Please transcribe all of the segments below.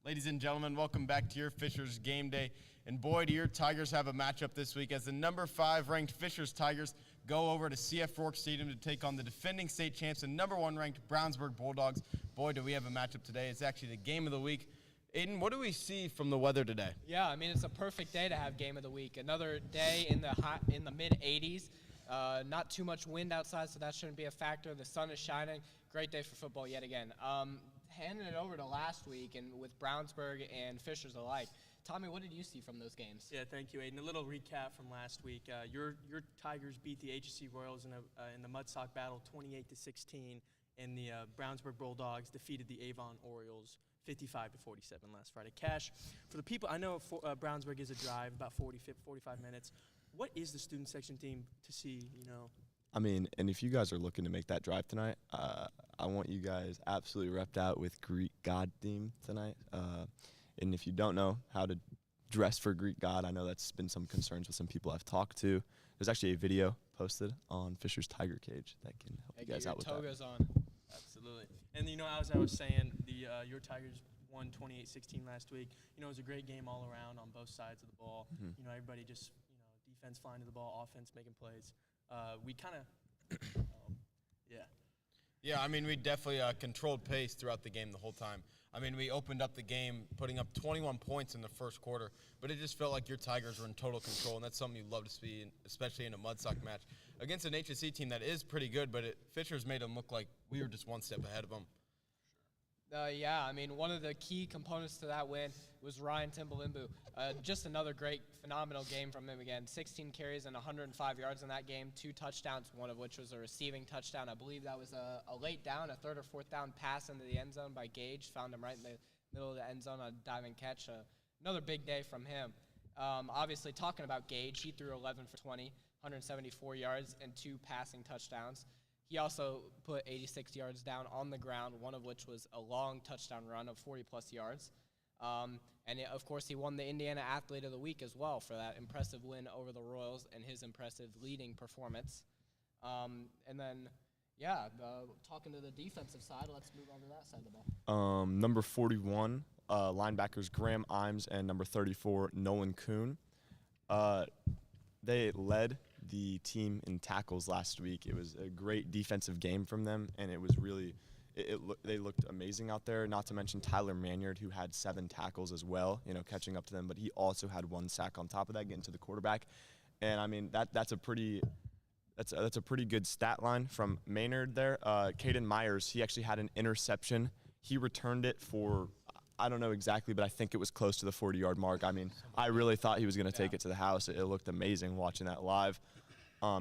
Ladies and gentlemen, welcome back to your Fishers Game Day. And boy, do your Tigers have a matchup this week as the number 5 ranked Fishers Tigers go over to CF Rourke Stadium to take on the defending state champs and number 1 ranked Brownsburg Bulldogs. Boy, do we have a matchup today. It's actually the game of the week. Aiden, what do we see from the weather today? Yeah, I mean, it's a perfect day to have game of the week. Another day in the mid-80s. Not too much wind outside, so that shouldn't be a factor. The sun is shining. Great day for football yet again. Handing it over to last week and with Brownsburg and Fishers alike. Tommy, what did you see from those games? Yeah, thank you, Aiden. A little recap from last week. Your Tigers beat the HSC Royals in the Mudsock battle 28-16, and the Brownsburg Bulldogs defeated the Avon Orioles 55-47 last Friday. Cash, for the people, I know Brownsburg is a drive, about 45 minutes. What is the student section team to see, I mean, and if you guys are looking to make that drive tonight, I want you guys absolutely repped out with Greek God theme tonight. And if you don't know how to dress for Greek God, I know that's been some concerns with some people I've talked to. There's actually a video posted on Fisher's Tiger Cage that can help you guys out with that. Togas on. Absolutely. And, as I was saying, your Tigers won 28-16 last week. It was a great game all around on both sides of the ball. Mm-hmm. Everybody just, defense flying to the ball, offense making plays. We kind of, yeah. Yeah, I mean, we definitely controlled pace throughout the game the whole time. I mean, we opened up the game putting up 21 points in the first quarter, but it just felt like your Tigers were in total control, and that's something you love to see, especially in a Mudsock match. Against an HSC team that is pretty good, but Fishers made them look like we were just one step ahead of them. Yeah, I mean, one of the key components to that win was Ryan Timbalimbu. Just another great, phenomenal game from him again. 16 carries and 105 yards in that game, 2 touchdowns, one of which was a receiving touchdown. I believe that was a late down, a 3rd or 4th down pass into the end zone by Gage. Found him right in the middle of the end zone on a diving catch. Another big day from him. Obviously, talking about Gage, he threw 11 for 20, 174 yards, and 2 passing touchdowns. He also put 86 yards down on the ground, one of which was a long touchdown run of 40-plus yards. Of course, he won the Indiana Athlete of the Week as well for that impressive win over the Royals and his impressive leading performance. Talking to the defensive side, let's move on to that side of the ball. Number 41, linebackers Graham Imes, and number 34, Nolan Kuhn. They led the team in tackles last week. It was a great defensive game from them, and it was really they looked amazing out there, not to mention Tyler Manyard, who had 7 tackles as well, catching up to them, but he also had 1 sack on top of that, getting to the quarterback. And I mean, that's a pretty good stat line from Maynard there. Caden Myers, he actually had an interception. He returned it for, I don't know exactly, but I think it was close to the 40-yard mark. I mean, I really thought he was going to take it to the house. It looked amazing watching that live.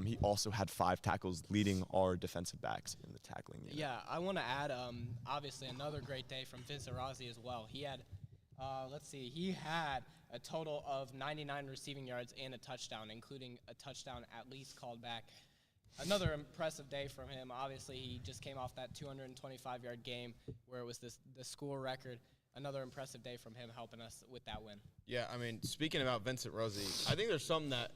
He also had 5 tackles, leading our defensive backs in the tackling unit. Yeah, I want to add, obviously, another great day from Vincent Rossi as well. He had, he had a total of 99 receiving yards and a touchdown, including a touchdown at least called back. Another impressive day from him. Obviously, he just came off that 225-yard game where it was the school record. Another impressive day from him helping us with that win. Yeah, I mean, speaking about Vincent Rossi, I think there's something that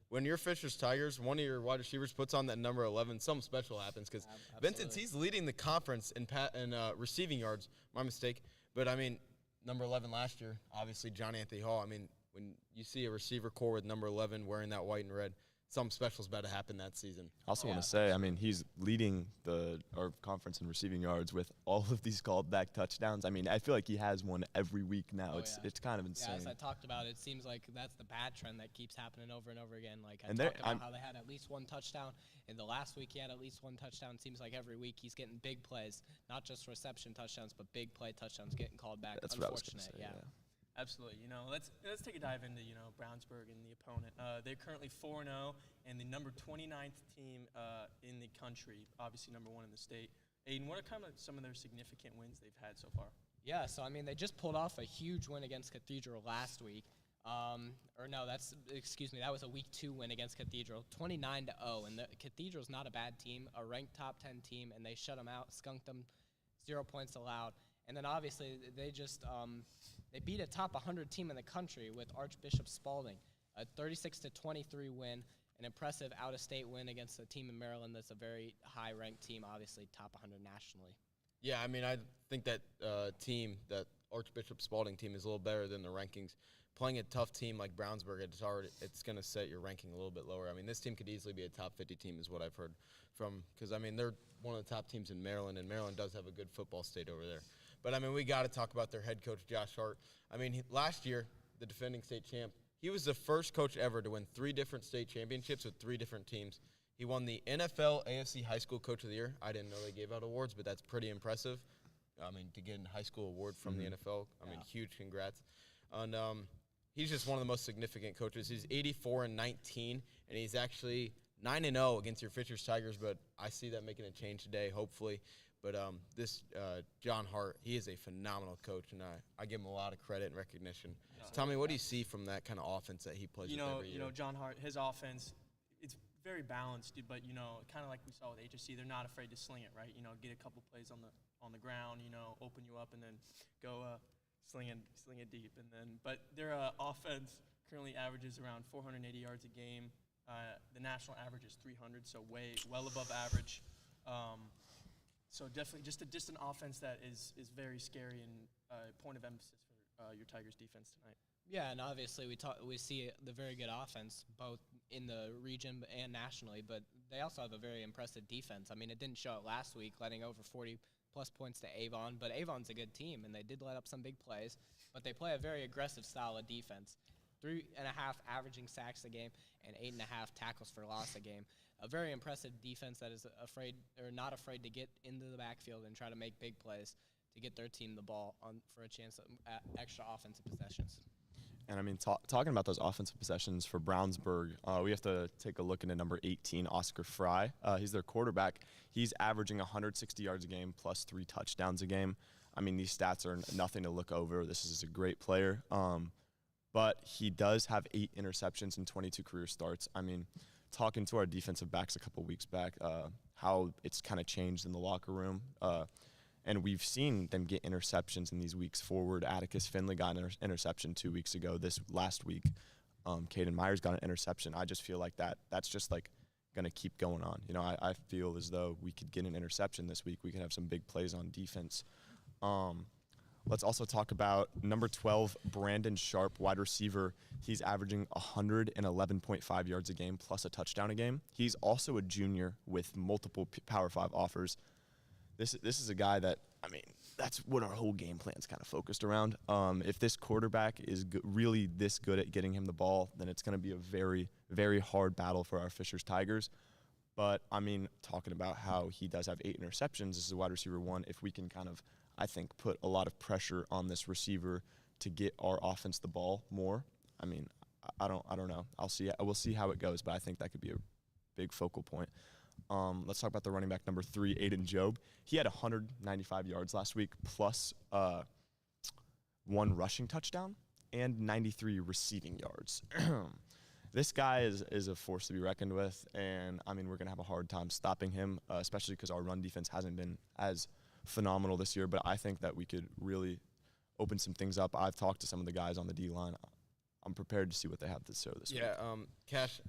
when you're Fishers Tigers, one of your wide receivers puts on that number 11, something special happens because Vincent, he's leading the conference in receiving yards. My mistake. But, I mean, number 11 last year, obviously John Anthony Hall. I mean, when you see a receiver core with number 11 wearing that white and red, something special is about to happen that season. I also want to say, I mean, he's leading our conference in receiving yards with all of these called back touchdowns. I mean, I feel like he has one every week now. It's kind of insane. Yeah, as I talked about, it seems like that's the bad trend that keeps happening over and over again. Like I talked about how they had at least 1 touchdown. In the last week, he had at least 1 touchdown. It seems like every week he's getting big plays, not just reception touchdowns, but big play touchdowns getting called back. That's unfortunate. what I was going to say, yeah. Absolutely. Let's take a dive into, Brownsburg and the opponent. They're currently 4-0 and the number 29th team in the country, obviously number 1 in the state. Aiden, what are kind of some of their significant wins they've had so far? Yeah, so I mean, they just pulled off a huge win against Cathedral last week. That was a week 2 win against Cathedral, 29-0, and the Cathedral's not a bad team, a ranked top 10 team, and they shut them out, skunked them, 0 points allowed. And then obviously they just they beat a top 100 team in the country with Archbishop Spalding, a 36-23 win, an impressive out-of-state win against a team in Maryland that's a very high-ranked team, obviously top 100 nationally. Yeah, I mean, I think that team, that Archbishop Spalding team, is a little better than the rankings. Playing a tough team like Brownsburg, it's going to set your ranking a little bit lower. I mean, this team could easily be a top 50 team is what I've heard from, because, I mean, they're one of the top teams in Maryland, and Maryland does have a good football state over there. But, I mean, we got to talk about their head coach, Josh Hart. I mean, last year, the defending state champ, he was the first coach ever to win 3 different state championships with 3 different teams. He won the NFL AFC High School Coach of the Year. I didn't know they gave out awards, but that's pretty impressive. I mean, to get a high school award from the NFL, I mean, huge congrats. And he's just one of the most significant coaches. He's 84-19, and he's actually 9-0 against your Fishers Tigers, but I see that making a change today, hopefully. But this John Hart, he is a phenomenal coach, and I give him a lot of credit and recognition. Tommy, what do you see from that kind of offense that he plays with every year? John Hart, his offense, it's very balanced, but, kind of like we saw with HSC, they're not afraid to sling it, right? Get a couple plays on the ground, open you up, and then go sling it deep. But their offense currently averages around 480 yards a game. The national average is 300, so well above average. So definitely just an offense that is very scary and a point of emphasis for your Tigers defense tonight. Yeah, and obviously we see the very good offense both in the region and nationally, but they also have a very impressive defense. I mean, it didn't show it last week, letting over 40-plus points to Avon, but Avon's a good team, and they did let up some big plays, but they play a very aggressive style of defense. 3.5 averaging sacks a game and 8.5 tackles for loss a game. A very impressive defense that is not afraid to get into the backfield and try to make big plays to get their team the ball for a chance at extra offensive possessions. And, I mean, talking about those offensive possessions for Brownsburg, we have to take a look into number 18, Oscar Fry. He's their quarterback. He's averaging 160 yards a game plus 3 touchdowns a game. I mean, these stats are nothing to look over. This is a great player. But he does have 8 interceptions and 22 career starts. I mean, talking to our defensive backs a couple weeks back, how it's kind of changed in the locker room. And we've seen them get interceptions in these weeks forward. Atticus Finley got an interception 2 weeks ago. This last week, Caden Myers got an interception. I just feel like that's just like going to keep going on. I feel as though we could get an interception this week. We could have some big plays on defense. Let's also talk about number 12, Brandon Sharp, wide receiver. He's averaging 111.5 yards a game plus a touchdown a game. He's also a junior with multiple Power 5 offers. This is a guy that, I mean, that's what our whole game plan's kind of focused around. If this quarterback is really this good at getting him the ball, then it's going to be a very, very hard battle for our Fishers Tigers. But, I mean, talking about how he does have 8 interceptions, this is a wide receiver 1. If we can kind of, I think, put a lot of pressure on this receiver to get our offense the ball more, I mean, I don't know. We'll see how it goes, but I think that could be a big focal point. Let's talk about the running back number 3, Aiden Job. He had 195 yards last week plus 1 rushing touchdown and 93 receiving yards. This guy is a force to be reckoned with, and, I mean, we're going to have a hard time stopping him, especially because our run defense hasn't been as phenomenal this year, but I think that we could really open some things up. I've talked to some of the guys on the D-line. I'm prepared to see what they have to show this week. Yeah, Cash,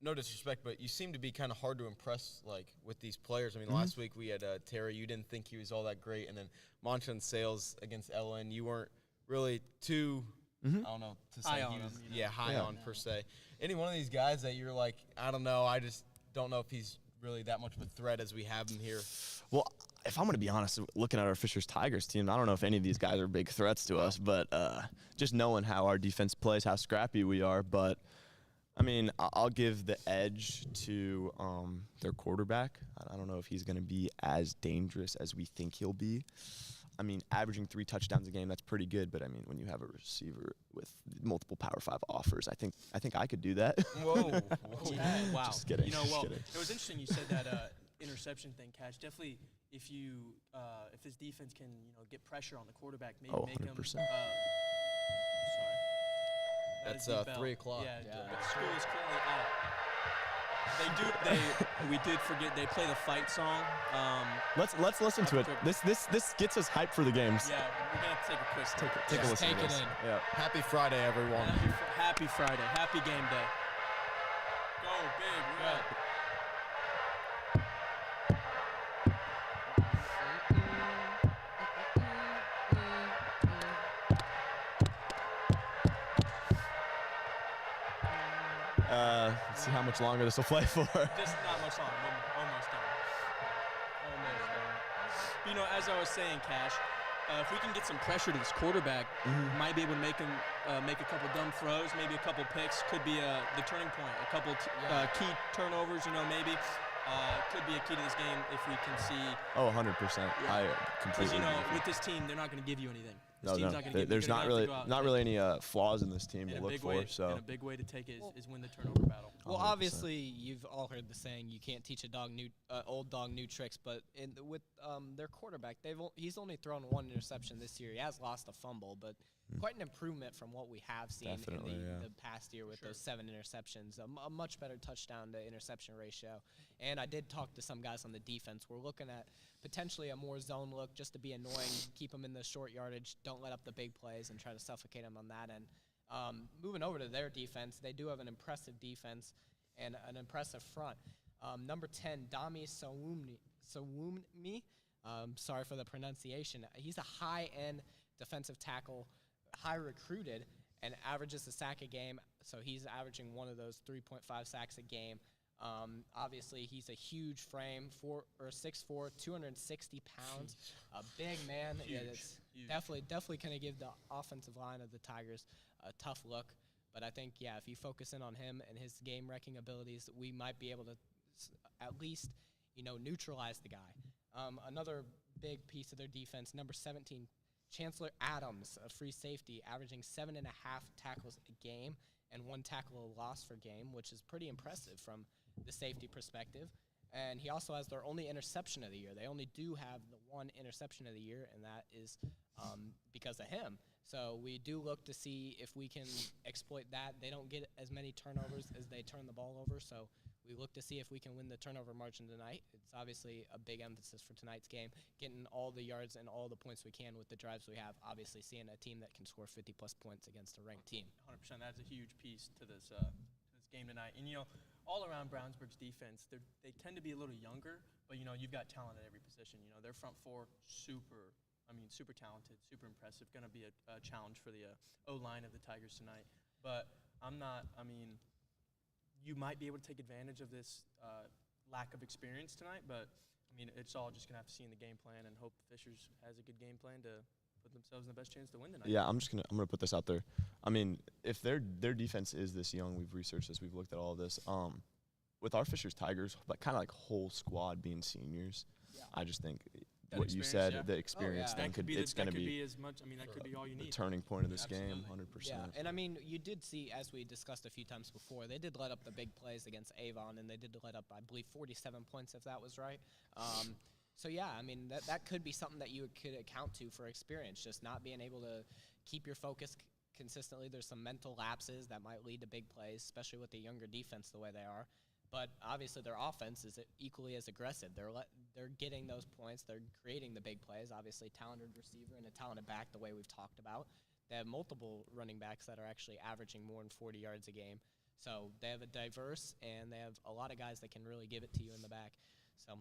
no disrespect, but you seem to be kind of hard to impress, like, with these players. I mean, last week we had Terry. You didn't think he was all that great. And then Manchin Sales against Ellen, you weren't really too, I don't know, to say High he on was, him, high on per se. Any one of these guys that you're like, I don't know, I just don't know if he's really that much of a threat as we have him here? Well, if I'm going to be honest, looking at our Fishers Tigers team, I don't know if any of these guys are big threats to us, but just knowing how our defense plays, how scrappy we are. But, I mean, I'll give the edge to their quarterback. I don't know if he's going to be as dangerous as we think he'll be. I mean, averaging 3 touchdowns a game, that's pretty good. But, I mean, when you have a receiver with multiple Power 5 offers, I think I could do that. Whoa. Wow. Just kidding. It kidding. was interesting you said that interception thing, Cash. Definitely, if this defense can get pressure on the quarterback, maybe make him. 100%. Sorry. That That's is the bell. 3 o'clock. Yeah. But school is currently out. We did forget. They play the fight song. Let's listen to it. This gets us hyped for the games. Yeah, we're gonna take a quick Take a listen Take to it this. in. Yeah. Happy Friday, everyone. Happy Friday. Happy game day. Go big red. Let's see how much longer this will play for. Just not much longer. Almost done. Almost done. But, you know, as I was saying, Cash, if we can get some pressure to this quarterback, might be able to make him make a couple dumb throws, maybe a couple picks. Could be the turning point. A couple key turnovers, you know, maybe. Could be a key to this game if we can see. Oh, 100%. I completely Because, you know, agree. with this team, they're not going to give you anything. No. There's not really any flaws in this team to look for. So and a big way to take it is win the turnover battle. Well, 100%. obviously, you've all heard the saying, you can't teach a dog old dog new tricks. But with their quarterback, he's only thrown one interception this year. He has lost a fumble, but quite an improvement from what we have seen Definitely, in the past year with those 7 interceptions. A much better touchdown to interception ratio. And I did talk to some guys on the defense. We're looking at potentially a more zone look just to be annoying, keep them in the short yardage, don't let up the big plays, and try to suffocate them on that end. Moving over to their defense, they do have an impressive defense and an impressive front. Number 10, Dami Sawumni. Sorry for the pronunciation. He's a high-end defensive tackle, high recruited, and averages a sack a game. So he's averaging one of those 3.5 sacks a game. Obviously, he's a huge frame, 6'4", 260 pounds, a big man. Huge. It's definitely going to give the offensive line of the Tigers a tough look. But I think, if you focus in on him and his game-wrecking abilities, we might be able to at least, neutralize the guy. Another big piece of their defense, number 17, Chancellor Adams, a free safety, averaging 7.5 tackles a game and 1 tackle a loss per game, which is pretty impressive from the safety perspective. And he also has their only interception of the year. They only do have the 1 interception of the year, and that is because of him. So we do look to see if we can exploit that. They don't get as many turnovers as they turn the ball over, so we look to see if we can win the turnover margin tonight. It's obviously a big emphasis for tonight's game, getting all the yards and all the points we can with the drives we have. Obviously, seeing a team that can score 50-plus points against a ranked team. 100%. That's a huge piece to this game tonight. And, all around Brownsburg's defense, they tend to be a little younger, but, you've got talent at every position. Their front four, super talented, super impressive. Going to be a challenge for the O-line of the Tigers tonight. But you might be able to take advantage of this lack of experience tonight, but, it's all just going to have to see in the game plan and hope Fishers has a good game plan to put themselves in the best chance to win tonight. Yeah, I'm gonna put this out there. If their defense is this young, we've researched this, we've looked at all of this. With our Fishers Tigers, but kind of like whole squad being seniors, I just think That what you experience, said, the experience yeah. thing That could be it's going to be as much. That could be all you the need. turning point of this game, Absolutely. 100%. Yeah, and you did see, as we discussed a few times before, they did let up the big plays against Avon, and they did let up, I believe, 47 points, if that was right. So yeah, that could be something that you could account to for experience, just not being able to keep your focus consistently. There's some mental lapses that might lead to big plays, especially with the younger defense the way they are. But obviously their offense is equally as aggressive. They're getting those points. They're creating the big plays. Obviously, talented receiver and a talented back, the way we've talked about. They have multiple running backs that are actually averaging more than 40 yards a game. So they have a diverse, and they have a lot of guys that can really give it to you in the back. So.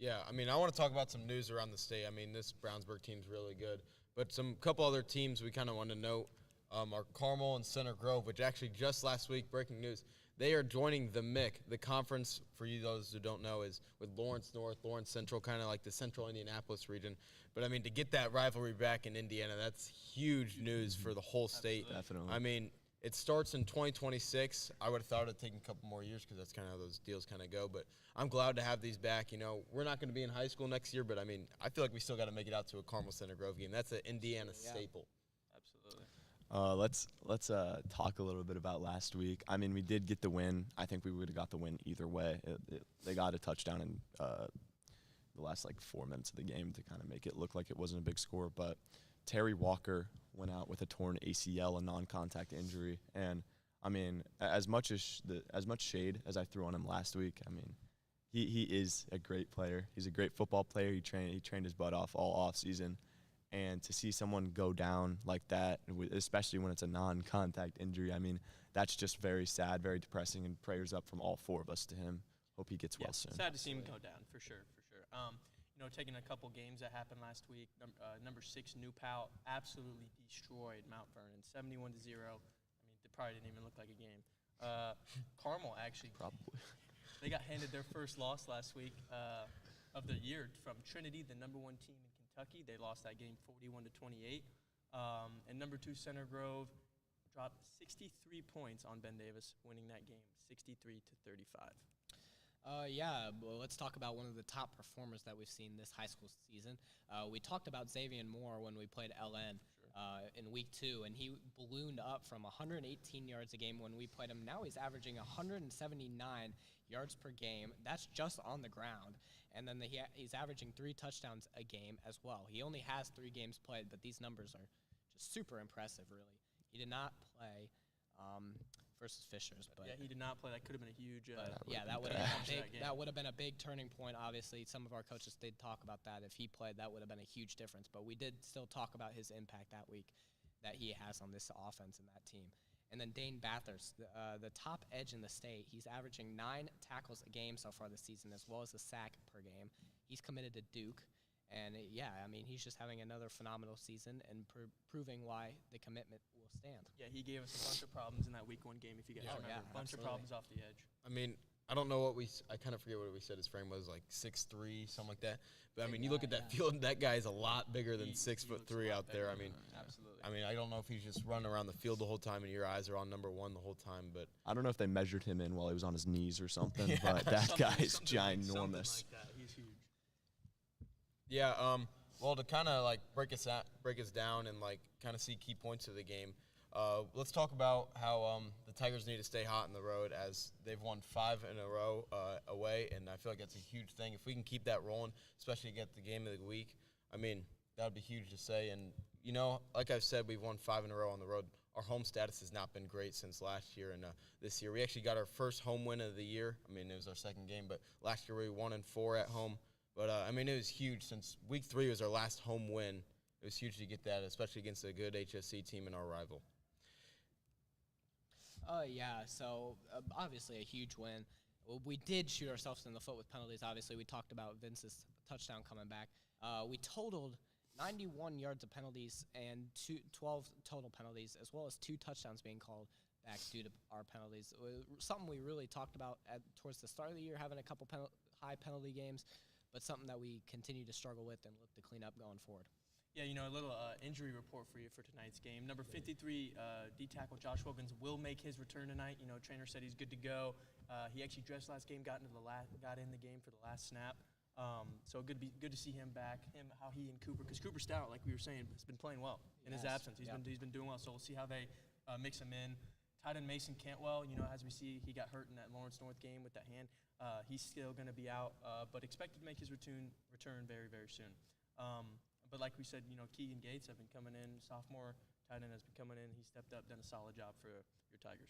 Yeah, I want to talk about some news around the state. This Brownsburg team's really good. But couple other teams we kind of want to note are Carmel and Center Grove, which actually just last week, breaking news, they are joining the MIC. The conference, for you those who don't know, is with Lawrence North, Lawrence Central, kind of like the central Indianapolis region. But, to get that rivalry back in Indiana, that's huge news for the whole state. Definitely. It starts in 2026. I would have thought it would take a couple more years because that's kind of how those deals kind of go. But I'm glad to have these back. We're not going to be in high school next year, but, I feel like we still got to make it out to a Carmel Center Grove game. That's an Indiana staple. Absolutely. Let's talk a little bit about last week. We did get the win. I think we would have got the win either way. They got a touchdown in the last 4 minutes of the game to kind of make it look like it wasn't a big score. But Terry Walker went out with a torn ACL, a non-contact injury, and as much shade as I threw on him last week, he is a great player. He's a great football player. He trained his butt off all off season. And to see someone go down like that, especially when it's a non-contact injury, that's just very sad, very depressing, and prayers up from all 4 of us to him. Hope he gets well soon. Sad to see him go down, for sure. Taking a couple games that happened last week, number 6, New Pal, absolutely destroyed Mount Vernon, 71-0. It probably didn't even look like a game. Carmel actually. Probably. They got handed their first loss last week of the year from Trinity, the #1 team in Kentucky. They lost that game 41-28. And #2 Center Grove dropped 63 points on Ben Davis, winning that game 63-35. Yeah, well, let's talk about one of the top performers that we've seen this high school season. We talked about Xavier Moore when we played LN in week 2, and he ballooned up from 118 yards a game when we played him. Now he's averaging 179 yards per game. That's just on the ground. And then he's averaging 3 touchdowns a game as well. He only has 3 games played, but these numbers are just super impressive, really. He did not play versus Fishers, but Yeah, he did not play. That could have been a huge. that would have been a big turning point. Obviously, some of our coaches did talk about that. If he played, that would have been a huge difference. But we did still talk about his impact that week that he has on this offense and that team. And then Dane Bathurst, the top edge in the state. He's averaging 9 tackles a game so far this season, as well as a sack per game. He's committed to Duke. And, he's just having another phenomenal season and proving why the commitment will stand. Yeah, he gave us a bunch of problems in that week 1 game, if you guys remember. A bunch of problems off the edge. I mean, I don't know I kind of forget what we said his frame was, like 6'3", something like that. But, I mean, you look at that field, that guy is a lot bigger than 6'3" out there. Absolutely. I mean, I don't know if he's just running around the field the whole time and your eyes are on #1 the whole time, but I don't know if they measured him in while he was on his knees or something, but that guy is ginormous. Something like that. He's huge. yeah, well, to kind of like break us down and like kind of see key points of the game, let's talk about how the Tigers need to stay hot on the road, as they've won 5 in a row away, and I feel like that's a huge thing. If we can keep that rolling, especially get the game of the week, I mean, that would be huge to say. And, like I've said, we've won 5 in a row on the road. Our home status has not been great since last year, and this year we actually got our first home win of the year. I mean, it was our second game, but last year we won 4 at home. But, it was huge. Since week 3 was our last home win, it was huge to get that, especially against a good HSC team and our rival. So obviously a huge win. Well, we did shoot ourselves in the foot with penalties. Obviously, we talked about Vince's touchdown coming back. We totaled 91 yards of penalties and 12 total penalties, as well as 2 touchdowns being called back due to our penalties. Something we really talked about towards the start of the year, having a couple high penalty games, but something that we continue to struggle with and look to clean up going forward. Yeah, a little injury report for you for tonight's game. Number 53, D-tackle Josh Wilkins will make his return tonight. Trainer said he's good to go. He actually dressed last game, got in the game for the last snap. So good to see him back. How he and Cooper, because Cooper Stout, like we were saying, has been playing well in his absence. He's been doing well. So we'll see how they mix him in. Tight end Mason Cantwell, as we see, he got hurt in that Lawrence North game with that hand. He's still going to be out, but expected to make his return very, very soon. But like we said, Keegan Gates have been coming in. Sophomore tight end has been coming in. He stepped up, done a solid job for your Tigers.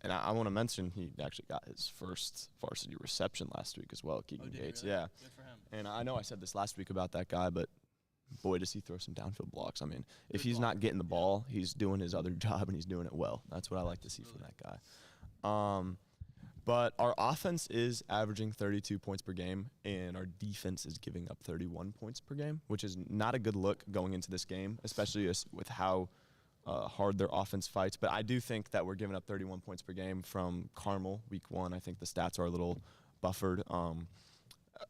And I want to mention he actually got his first varsity reception last week as well, Keegan Gates. Really? Yeah. Good for him. And I know I said this last week about that guy, but boy, does he throw some downfield blocks. I mean, if he's not getting the ball, he's doing his other job, and he's doing it well. That's what I like to see from that guy. But our offense is averaging 32 points per game, and our defense is giving up 31 points per game, which is not a good look going into this game, especially with how hard their offense fights. But I do think that we're giving up 31 points per game from Carmel week 1. I think the stats are a little buffered.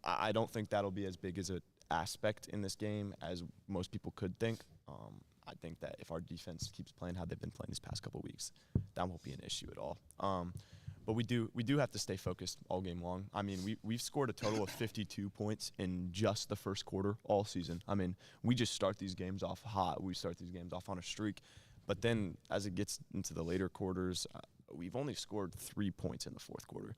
I don't think that'll be as big as an aspect in this game as most people could think. I think that if our defense keeps playing how they've been playing these past couple weeks, that won't be an issue at all. But we do have to stay focused all game long. I mean, we've scored a total of 52 points in just the first quarter all season. I mean, we just start these games off hot. We start these games off on a streak. But then as it gets into the later quarters, we've only scored 3 points in the fourth quarter.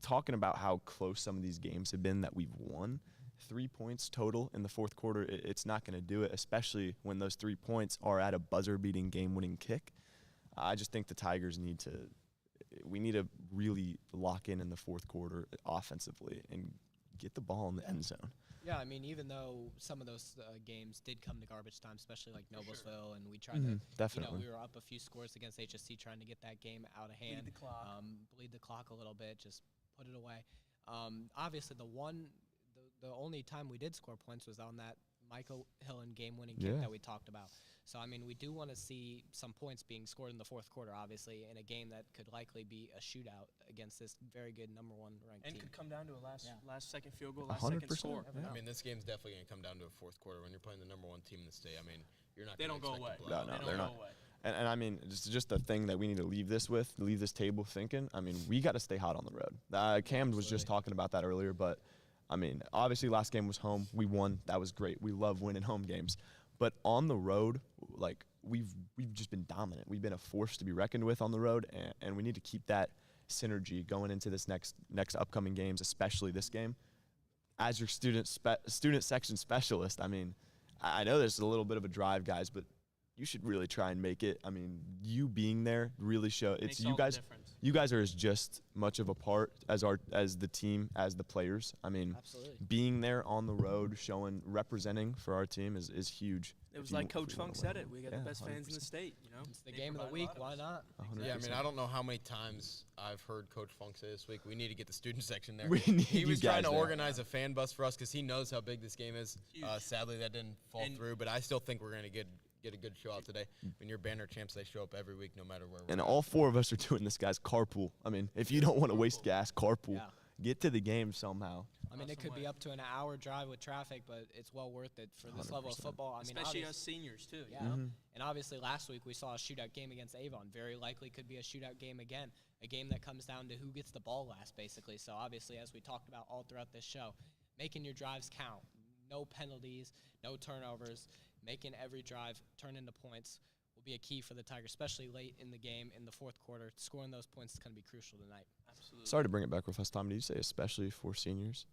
Talking about how close some of these games have been that we've won, 3 points total in the fourth quarter, it's not going to do it, especially when those 3 points are at a buzzer-beating game-winning kick. I just think the Tigers need to really lock in the fourth quarter offensively and get the ball in the end zone. Yeah, I mean, even though some of those games did come to garbage time, especially like Noblesville, and we tried to, definitely. we were up a few scores against HSC trying to get that game out of hand. Bleed the clock a little bit, just put it away. Obviously, the only time we did score points was on that Michael Hillen game-winning Yeah. kick that we talked about. So, I mean, we do want to see some points being scored in the fourth quarter, obviously, in a game that could likely be a shootout against this very good number 1 ranked And team. could come down to a last second field goal, 100%, last second score. yeah. I mean, this game's definitely going to come down to a fourth quarter when you're playing the number 1 team in the state. I mean, you're not. They gonna don't go expect a away. blowout. No, They they're don't not. go away. And I mean, just the thing that we need to leave this table thinking. I mean, we got to stay hot on the road. Cam was just talking about that earlier, but I mean, obviously last game was home. We won. That was great. We love winning home games. But on the road, like we've just been dominant. We've been a force to be reckoned with on the road, and we need to keep that synergy going into this next upcoming games, especially this game. As your student section specialist, I mean, I know there's a little bit of a drive, guys, but you should really try and make it. I mean, you being there really it's Makes you all the guys. difference. You guys are as just much of a part as the team as the players. I mean, Absolutely. being there on the road, representing for our team is huge. It was if you- like if Coach we wanna Funk win. said it. We got Yeah, the best fans in the 100%. state. You know, It's the They game of the provide a week. lot of Why us. not? 100%. Yeah, I mean, I don't know how many times I've heard Coach Funk say this week, we need to get the student section there. We need he you was trying guys to there. organize a fan bus for us because he knows how big this game is. Huge. Sadly, that didn't fall And- through, but I still think we're going to get a good show out today. When you're banner champs, they show up every week no matter where we're And at. all 4 of us are doing this, guys. Carpool. I mean, if you don't want to waste gas, carpool. Yeah. Get to the game somehow. I mean, it Awesome could be way. up to an hour drive with traffic, but it's well worth it for this level of 100%. football. I mean, Especially obvious- us seniors too. Yeah. You know? And obviously, last week we saw a shootout game against Avon. Very likely could be a shootout game again. A game that comes down to who gets the ball last, basically. So obviously, as we talked about all throughout this show, making your drives count. No penalties, no turnovers. Making every drive turn into points will be a key for the Tigers, especially late in the game in the fourth quarter. Scoring those points is going to be crucial tonight. Absolutely. Sorry to bring it back with us, Tom. Did you say especially for seniors?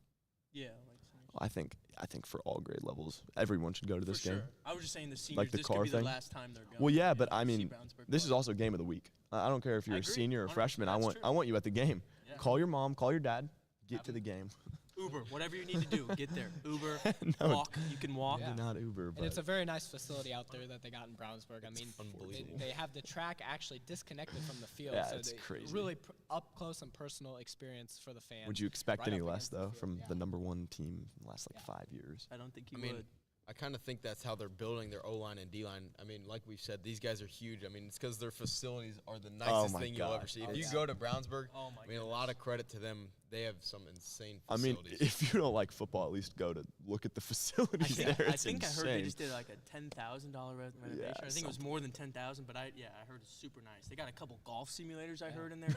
Yeah. Like seniors. I think for all grade levels, everyone should go to this For game. sure. I was just saying the seniors. Like the this car could be thing? the last time they're going. Well, yeah, you but know, I to see mean, Brownsburg this is play. also game of the week. I don't care if you're I a agree. senior or a 100%, freshman. that's I true. want you at the game. Yeah. Call your mom, call your dad, get to the game. Uber, whatever you need to do, get there. Uber, No. walk. You can walk. Yeah. Not Uber, but And it's a very nice facility out there that they got in Brownsburg. I mean, unbelievable. they have the track actually disconnected from the field. Yeah, so it's they crazy. really up close and personal experience for the fans. would you expect right any up less against the though field. from Yeah. the number 1 team in the last Yeah. 5 years? I don't think you I mean, would. I kind of think that's how they're building their O-line and D-line. I mean, like we've said, these guys are huge. I mean, it's because their facilities are the nicest my thing you'll ever gosh. see. If Oh, you yeah. go to Brownsburg, Oh my I mean, a lot of credit to them. They have some insane I mean, facilities. if you don't like football, at least go to look at the facilities there. I It's think I heard they insane. just did like a $10,000 renovation. Yeah, I think it was more than 10,000, but I heard it's super nice. They got a couple golf simulators I heard in there too.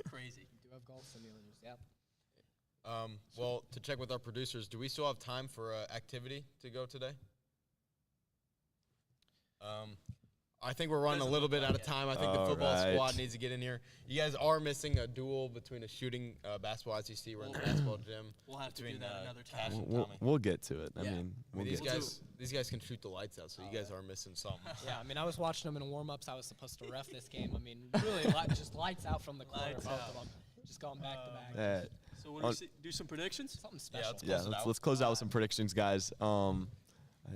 Crazy. We do have golf simulators. Yep. Well, to check with our producers, do we still have time for activity to go today? I think we're running a Doesn't little look bit like out of it. time. I think the All football right. squad needs to get in here. You guys are missing a duel between a shooting basketball, as you see, we're in the basketball gym. We'll have to do between, that another Cash time. and We'll, Tommy. we'll get to it. I Yeah. mean, I we'll mean, get to it. these guys can shoot the lights out, so you guys are missing something. Yeah, I mean, I was watching them in warm-ups. I was supposed to ref this game. I mean, really, just lights out from the corner, Lights both out. of them. Just going back to back. So what do On- you see? Do some predictions? Something Yeah, special. let's Yeah, close it out. let's close out with some predictions, guys.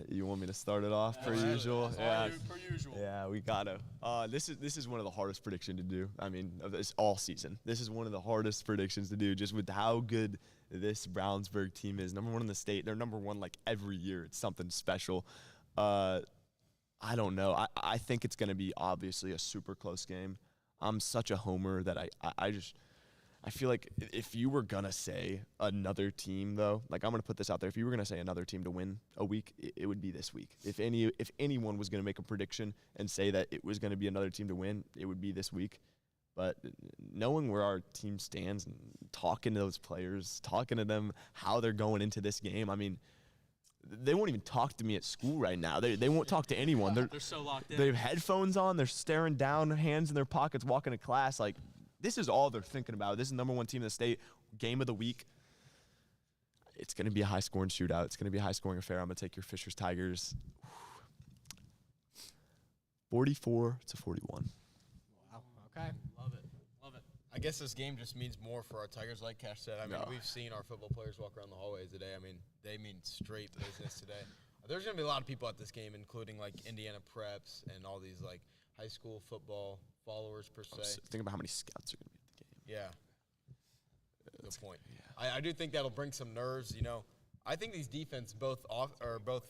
You want me to start it off per Absolutely. usual? That's Yeah. all you- per usual. Yeah, we gotta. This is one of the hardest prediction to do. I mean, of this all season. This is one of the hardest predictions to do, just with how good this Brownsburg team is. Number 1 in the state. They're number 1 like every year. It's something special. I don't know. I think it's gonna be obviously a super close game. I'm such a homer that I feel like if you were gonna say another team, though, like I'm gonna put this out there, if you were gonna say another team to win a week, it would be this week. If anyone was gonna make a prediction and say that it was gonna be another team to win, it would be this week. But knowing where our team stands and talking to those players, talking to them how they're going into this game, I mean, they won't even talk to me at school right now. They won't talk to anyone. They're so locked in. They have headphones on. They're staring down, hands in their pockets, walking to class. Like, this is all they're thinking about. This is number 1 team in the state. Game of the week. It's going to be a high-scoring shootout. It's going to be a high-scoring affair. I'm going to take your Fishers Tigers 44-41. Wow. Okay. Love it. Love it. I guess this game just means more for our Tigers, like Cash said. I mean, No. we've seen our football players walk around the hallways today. I mean, they mean straight business today. There's going to be a lot of people at this game, including, like, Indiana preps and all these, like, high school football followers, per se. Think about how many scouts are going to be at the game. Yeah. Good point. I do think that'll bring some nerves. You know, I think these defense, both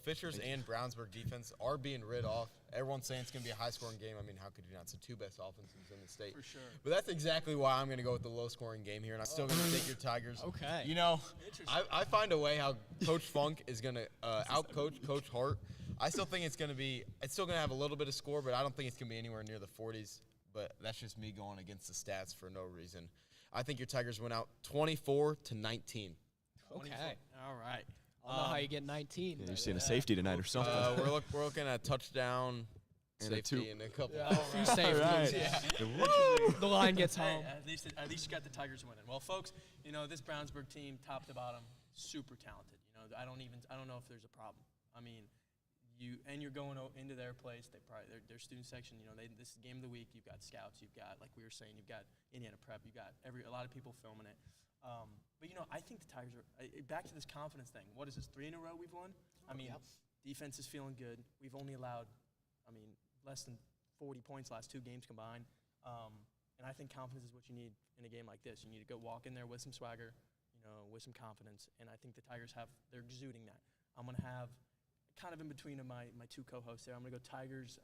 Fishers and Brownsburg defense, are being rid off. Everyone's saying it's going to be a high-scoring game. I mean, how could you not? It's the two best offenses in the state. For sure. But that's exactly why I'm going to go with the low-scoring game here, and I'm still going to take your Tigers. Okay. You know, I find a way how Coach Funk is going to out-coach Coach Hart. I still think it's still going to have a little bit of score, but I don't think it's going to be anywhere near the 40s. But that's just me going against the stats for no reason. I think your Tigers went out 24-19. Okay. All right. I don't know how you get 19. Yeah, you're seeing a safety tonight or something. We're looking at touchdown, And a safety, two. and a couple. A few safeties. Right. Yeah. The line gets Hey, home. at least you got the Tigers winning. Well, folks, you know this Brownsburg team, top to bottom, super talented. You know, I don't know if there's a problem. I mean, you're going into their place. Their student section. You know, this is game of the week. You've got scouts. You've got, like we were saying, you've got Indiana Prep. You've got a lot of people filming it. But you know, I think the Tigers are back to this confidence thing. What is this? 3 in a row we've won. I mean, defense is feeling good. We've only allowed, less than 40 points last 2 games combined. And I think confidence is what you need in a game like this. You need to go walk in there with some swagger, with some confidence. And I think the Tigers they're exuding that. I'm going to have kind of in between of my 2 co-hosts there. I'm going to go Tigers,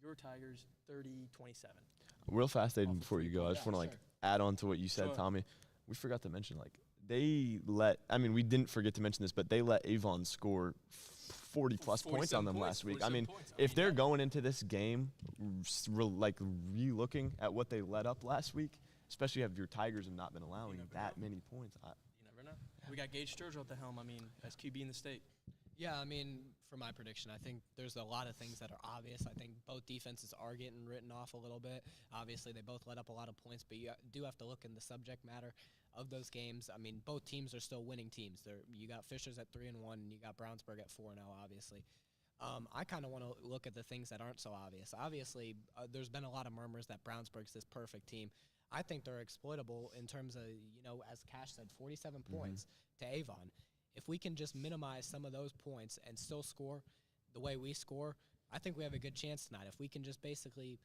your Tigers, 30-27. Real fast, Aiden, before you go, I just want to add on to what you said, Sure. Tommy. We forgot to mention, we didn't forget to mention this, but they let Avon score 40-plus points on them last week. I mean, if they're going into this game, re-looking at what they let up last week, especially if your Tigers have not been allowing that many points. You never know. We got Gage Sturgill at the helm. As QB in the state. Yeah, for my prediction, I think there's a lot of things that are obvious. I think both defenses are getting written off a little bit. Obviously, they both let up a lot of points, but you do have to look in the subject matter of those games. Both teams are still winning teams. You got Fishers at 3-1, and you got Brownsburg at 4-0, obviously. I kind of want to look at the things that aren't so obvious. Obviously, there's been a lot of murmurs that Brownsburg's this perfect team. I think they're exploitable in terms of, as Cash said, 47 points to Avon. If we can just minimize some of those points and still score the way we score, I think we have a good chance tonight. If we can just basically,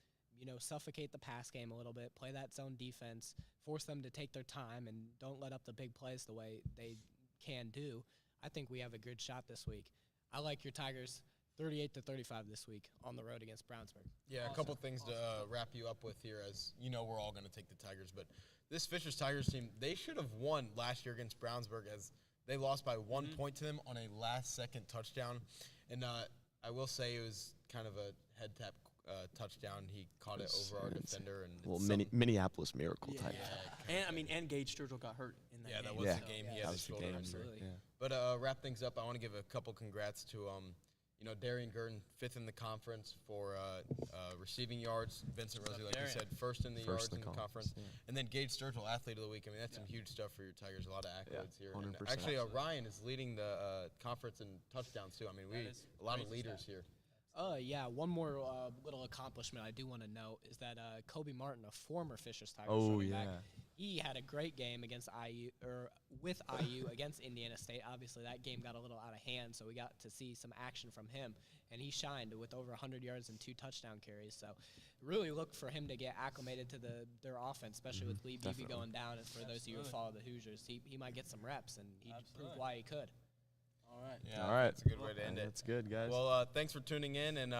suffocate the pass game a little bit, play that zone defense, force them to take their time, and don't let up the big plays the way they can do, I think we have a good shot this week. I like your Tigers 38-35 this week on the road against Brownsburg. Yeah, awesome. A couple things to wrap you up with here, as we're all going to take the Tigers. But this Fishers Tigers team, they should have won last year against Brownsburg, as they lost by 1 point to them on a last-second touchdown. And I will say it was kind of a head-tap touchdown. He caught it over our defender. And Minneapolis Miracle type. Yeah, and Gage Sturgill got hurt in that game. Yeah, that was the game. He had his shoulder injury. Absolutely. Yeah. But wrap things up, I want to give a couple congrats to Darian Gurton, 5th in the conference for receiving yards. Vincent Rosie, like you said, first in the yards in the conference. Yeah. And then Gage Sturgill, athlete of the week. That's some huge stuff for your Tigers. A lot of accolades here. 100%. And actually, Ryan is leading the conference in touchdowns too. A lot of leaders here. One more little accomplishment I do want to note is that Kobe Martin, a former Fishers Tigers running back, he had a great game against with IU against Indiana State. Obviously, that game got a little out of hand, so we got to see some action from him, and he shined with over 100 yards and 2 touchdown carries. So, really look for him to get acclimated to their offense, especially with Lee Beebe going down. And for those of you who follow the Hoosiers, he might get some reps, and he proved why he could. All right. Yeah, all right. That's a good way to end it. That's good, guys. Well, thanks for tuning in, and